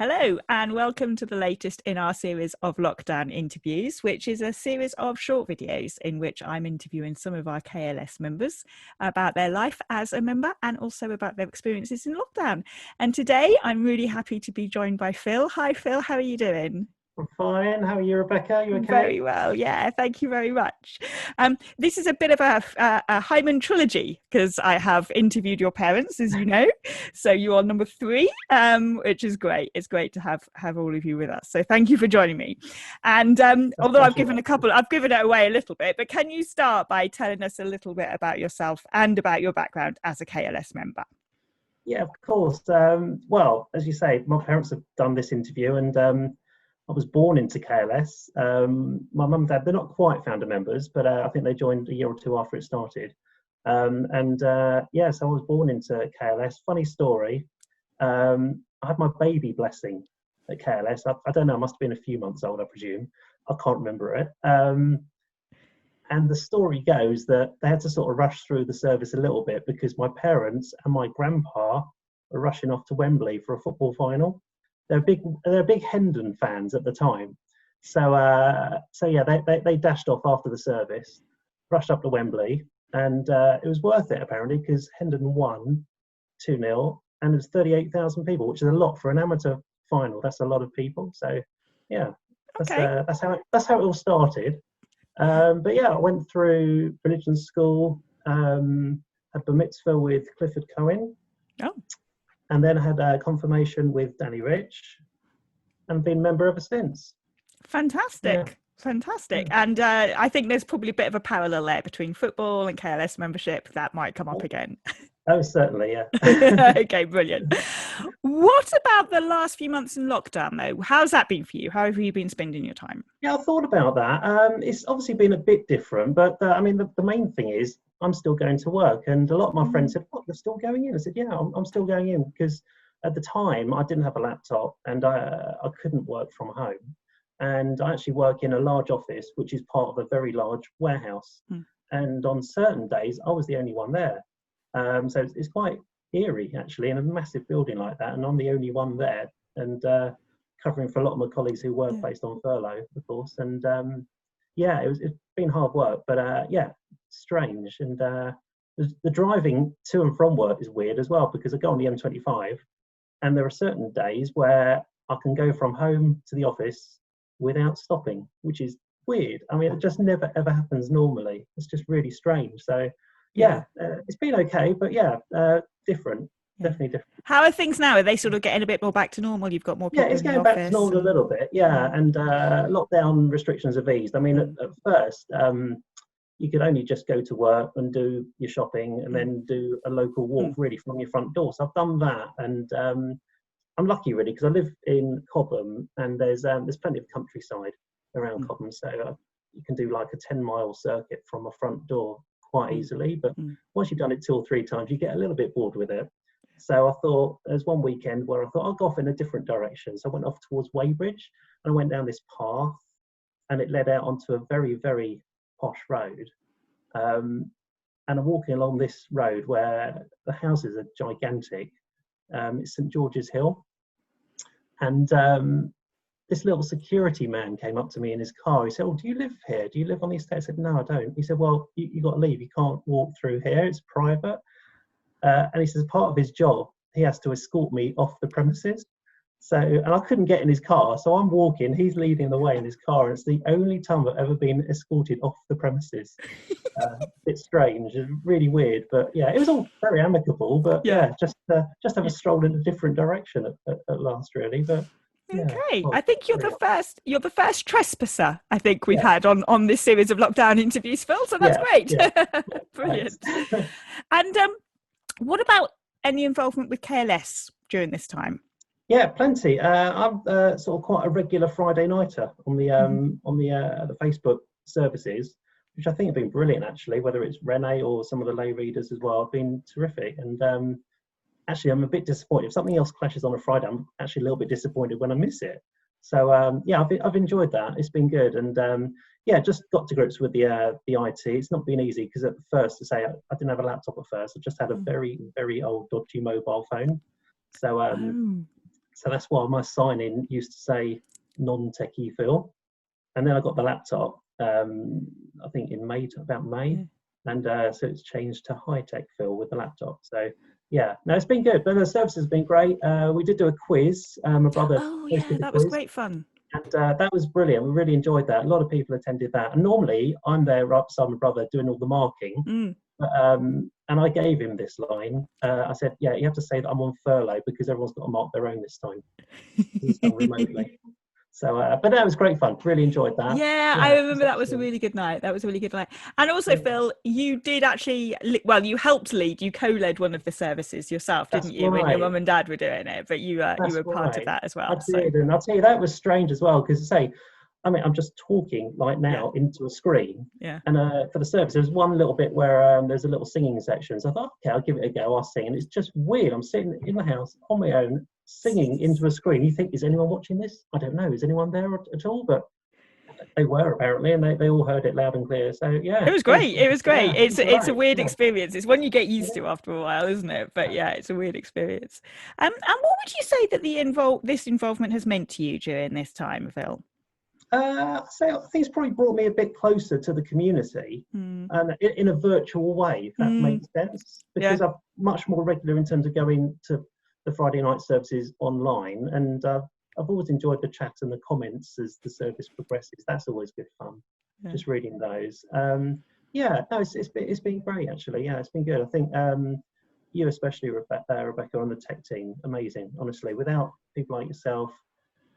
Hello and welcome to the latest in our series of lockdown interviews, which is a series of short videos in which I'm interviewing some of our KLS members about their life as a member and also about their experiences in lockdown. And today I'm really happy to be joined by Phil. Hi Phil, how are you doing? I'm fine. How are you, Rebecca? You okay? Very well, yeah, thank you very much. This is a bit of a Hyman trilogy because I have interviewed your parents, as you know, so you are number 3, which is great. It's great to have all of you with us, so thank you for joining me. And although I've given it away a little bit, but can you start by telling us a little bit about yourself and about your background as a KLS member? Yeah, of course. Well, as you say, my parents have done this interview, and I was born into KLS. My mum and dad, they're not quite founder members, but I think they joined a year or two after it started. So I was born into KLS. Funny story, I had my baby blessing at KLS. I don't know, I must have been a few months old, I presume. I can't remember it. And the story goes that they had to sort of rush through the service a little bit because my parents and my grandpa were rushing off to Wembley for a football final. They're big Hendon fans at the time, they dashed off after the service, rushed up to Wembley, and it was worth it apparently because Hendon won 2-0, and there's 38,000 people, which is a lot for an amateur final. That's a lot of people. So yeah, that's how it all started. I went through religion school, had bar mitzvah with Clifford Cohen. Oh. And then I had a confirmation with Danny Rich and been a member ever since. Fantastic. And I think there's probably a bit of a parallel there between football and KLS membership that might come up again. Oh, certainly, yeah. Okay, brilliant. What about the last few months in lockdown, though? How's that been for you? How have you been spending your time? Yeah, I thought about that. It's obviously been a bit different, but the main thing is I'm still going to work. And a lot of my friends said, what, you're still going in? I said, yeah, I'm still going in because at the time I didn't have a laptop and I couldn't work from home. And I actually work in a large office, which is part of a very large warehouse. And on certain days, I was the only one there. So it's quite eerie, actually, in a massive building like that. And I'm the only one there. And covering for a lot of my colleagues who were placed on furlough, of course. And it's been hard work, but strange. And the driving to and from work is weird as well, because I go on the M25 and there are certain days where I can go from home to the office without stopping, which is weird. I mean, it just never ever happens normally. It's just really strange. So it's been okay, but different. Definitely different. How are things now? Are they sort of getting a bit more back to normal? You've got more people in the office? Yeah, it's going back to normal a little bit, and lockdown restrictions have eased. I mean, at first, you could only just go to work and do your shopping and then do a local walk really from your front door. So I've done that, and I'm lucky really because I live in Cobham and there's plenty of countryside around Cobham, so you can do like a 10-mile circuit from a front door quite easily. But once you've done it 2 or 3 times, you get a little bit bored with it. So I thought there's one weekend where I thought I'll go off in a different direction. So I went off towards Weybridge and I went down this path and it led out onto a very, very posh road. And I'm walking along this road where the houses are gigantic. It's St George's Hill. And this little security man came up to me in his car. He said, "Oh, do you live here? Do you live on the estate?" I said, "No, I don't." He said, "Well, you got to leave. You can't walk through here. It's private." And he says, part of his job, he has to escort me off the premises. So, and I couldn't get in his car. So I'm walking, he's leading the way in his car. And it's the only time I've ever been escorted off the premises. It's strange, it's really weird. But yeah, it was all very amicable. But just have a stroll in a different direction at last, really. But okay, I think you're the first trespasser I think we've had on this series of lockdown interviews, Phil. So that's great. Brilliant. And what about any involvement with KLS during this time? Yeah, plenty. I'm sort of quite a regular Friday nighter on the Facebook services, which I think have been brilliant actually. Whether it's Renee or some of the lay readers as well, have been terrific. And actually, I'm a bit disappointed if something else clashes on a Friday. I'm actually a little bit disappointed when I miss it. So I've enjoyed that. It's been good, and just got to grips with the IT. It's not been easy because at first, to say I didn't have a laptop at first. I just had a very, very old dodgy mobile phone. So So that's why my sign-in used to say non-techie Phil. And then I got the laptop, I think in about May. And so it's changed to high-tech Phil with the laptop. So yeah, no, it's been good. But the service has been great. We did do a quiz. My brother Oh yeah, hosted the that was quiz. great fun. And that was brilliant. We really enjoyed that. A lot of people attended that. And normally I'm there right beside my brother doing all the marking. And I gave him this line. I said, yeah, you have to say that I'm on furlough because everyone's got to mark their own this time. It's done remotely. So, but that was great fun. Really enjoyed that. Yeah, I remember that was a really good night. That was a really good night. And also, Phil, you did actually, well, you helped lead, you co-led one of the services yourself, didn't you? When your mum and dad were doing it, but you were part of that as well. I did, and I'll tell you, that was strange as well, because I mean, I'm just talking like now into a screen. Yeah. And for the service, there was one little bit where there's a little singing section. So I thought, okay, I'll give it a go. I'll sing. And it's just weird. I'm sitting in the house on my own, singing into a screen. You think, is anyone watching this? I don't know. Is anyone there at all? But they were apparently, and they all heard it loud and clear. So yeah, it was great. It was great. Yeah, it's a weird experience. It's one you get used to after a while, isn't it? But yeah, it's a weird experience. And what would you say that this involvement has meant to you during this time, Phil? I think it's probably brought me a bit closer to the community, and in a virtual way, if that makes sense. Because I'm much more regular in terms of going to the Friday night services online, and I've always enjoyed the chat and the comments as the service progresses. That's always good fun, just reading those. No, it's been great actually. Yeah, it's been good. I think you especially, Rebecca, on the tech team, amazing. Honestly, without people like yourself,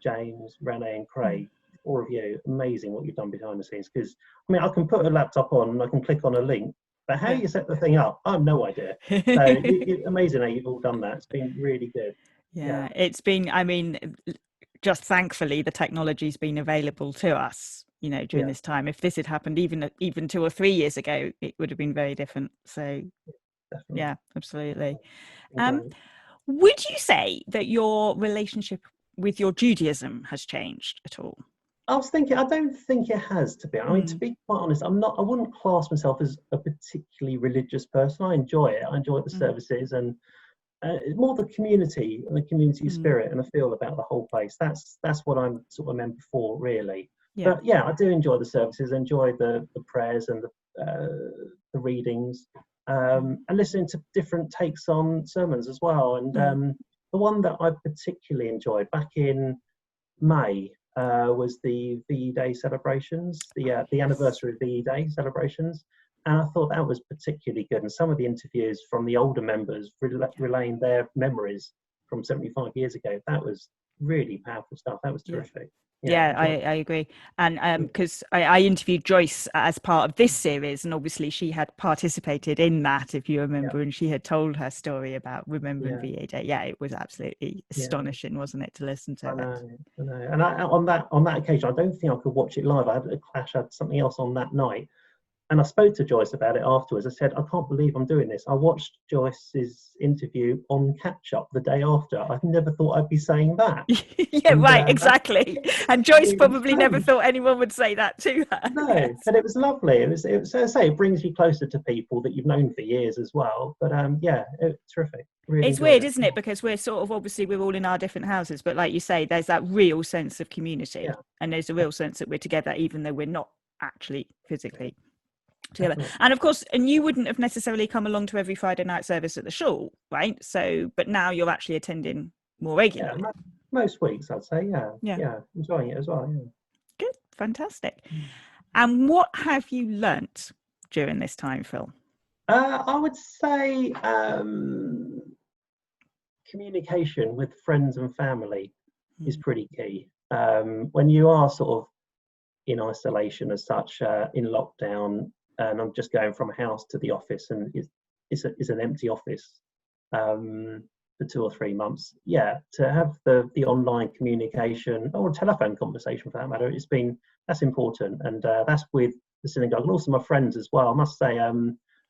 James, Renee, and Craig. All of you, amazing what you've done behind the scenes. Because I mean, I can put a laptop on and I can click on a link, but how you set the thing up, I have no idea. So amazing how you've all done that. It's been really good. Yeah, it's been. I mean, just thankfully, the technology's been available to us. You know, during this time. If this had happened even 2 or 3 years ago, it would have been very different. So, definitely. Yeah, absolutely. Would you say that your relationship with your Judaism has changed at all? I was thinking, I don't think it has, to be honest. I mean, to be quite honest, I wouldn't class myself as a particularly religious person. I enjoy it. I enjoy the services and more the community and the community spirit and the feel about the whole place. That's what I'm sort of meant for, really. Yeah. But yeah, I do enjoy the services, enjoy the prayers and the readings, and listening to different takes on sermons as well. And the one that I particularly enjoyed back in May, was the VE Day celebrations, the anniversary of VE Day celebrations, and I thought that was particularly good. And some of the interviews from the older members relaying their memories from 75 years ago, that was really powerful stuff. That was terrific. Yeah, I agree. And because I interviewed Joyce as part of this series, and obviously she had participated in that, if you remember, and she had told her story about remembering VA Day. Yeah, it was absolutely astonishing, wasn't it, to listen to? I know. And on that occasion, I don't think I could watch it live. I had a clash. I had something else on that night. And I spoke to Joyce about it afterwards. I said, I can't believe I'm doing this. I watched Joyce's interview on catch up the day after. I never thought I'd be saying that. Exactly. And Joyce probably never thought anyone would say that to her. No, but it was lovely. It was, as I say, it brings you closer to people that you've known for years as well. But it's terrific. Really it's weird, isn't it? Because we're sort of, obviously we're all in our different houses, but like you say, there's that real sense of community, and there's a real sense that we're together, even though we're not actually physically together. And of course, and you wouldn't have necessarily come along to every Friday night service at the shul, right? So, but now you're actually attending more regularly. Yeah, most weeks, I'd say. Yeah, enjoying it as well. Yeah. Good, fantastic. And what have you learnt during this time, Phil? I would say communication with friends and family is pretty key. When you are sort of in isolation as such, in lockdown, and I'm just going from a house to the office, and it's an empty office for 2 or 3 months. Yeah, to have the online communication or telephone conversation for that matter, that's important, and that's with the synagogue and also my friends as well. I must say,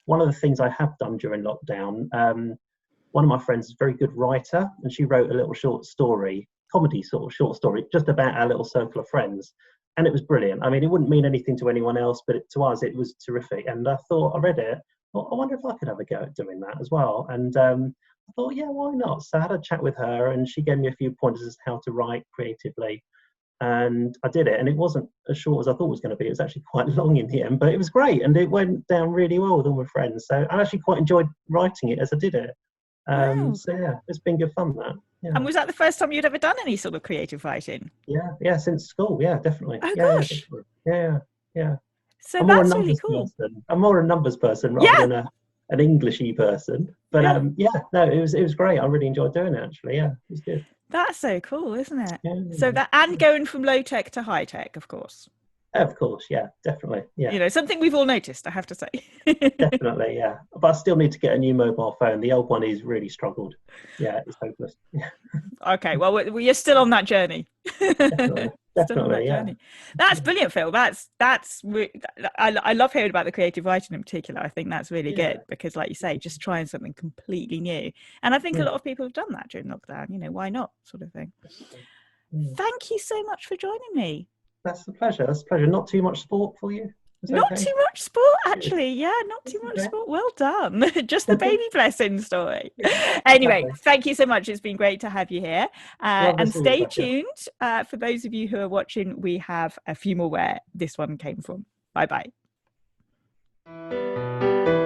one of the things I have done during lockdown, one of my friends is a very good writer, and she wrote a little short story, comedy sort of short story, just about our little circle of friends. And it was brilliant. I mean, it wouldn't mean anything to anyone else, but to us, it was terrific. And I read it, well, I wonder if I could have a go at doing that as well. And I thought, yeah, why not? So I had a chat with her, and she gave me a few pointers as to how to write creatively. And I did it, and it wasn't as short as I thought it was going to be. It was actually quite long in the end, but it was great, and it went down really well with all my friends. So I actually quite enjoyed writing it as I did it. Wow. So yeah, it's been good fun, that. Yeah. And was that the first time you'd ever done any sort of creative writing? Yeah, since school. Yeah, definitely. Oh Yeah, gosh. definitely. Yeah. So I'm more a that's really numbers cool. person. I'm more a numbers person rather Yeah. than an Englishy person. But Yeah. yeah, no, it was great. I really enjoyed doing it, actually. Yeah, it was good. That's so cool, isn't it? So Yeah, that, and going from low tech to high tech, of course. of course. Yeah, definitely. Yeah, Something we've all noticed, I have to say. definitely. Yeah, but I still need to get a new mobile phone. The old one is really struggled. Yeah, it's hopeless. Yeah, Okay, well, we're still on that journey. definitely. Still on that Definitely. Yeah. journey. That's brilliant, Phil. I love hearing about the creative writing in particular. I think that's really Yeah. good because, like you say, just trying something completely new. And I think a Yeah. lot of people have done that during lockdown. Why not, sort of thing. Yeah. Thank you so much for joining me. That's a pleasure. That's a pleasure. Not too much sport for you? Is that Not okay? too much sport, actually. Yeah, not too much Okay. sport. Well done. Just the baby blessing story. Yeah, Anyway, exactly. thank you so much. It's been great to have you here. Love And this all, stay Rebecca. tuned. For those of you who are watching, we have a few more where this one came from. Bye bye.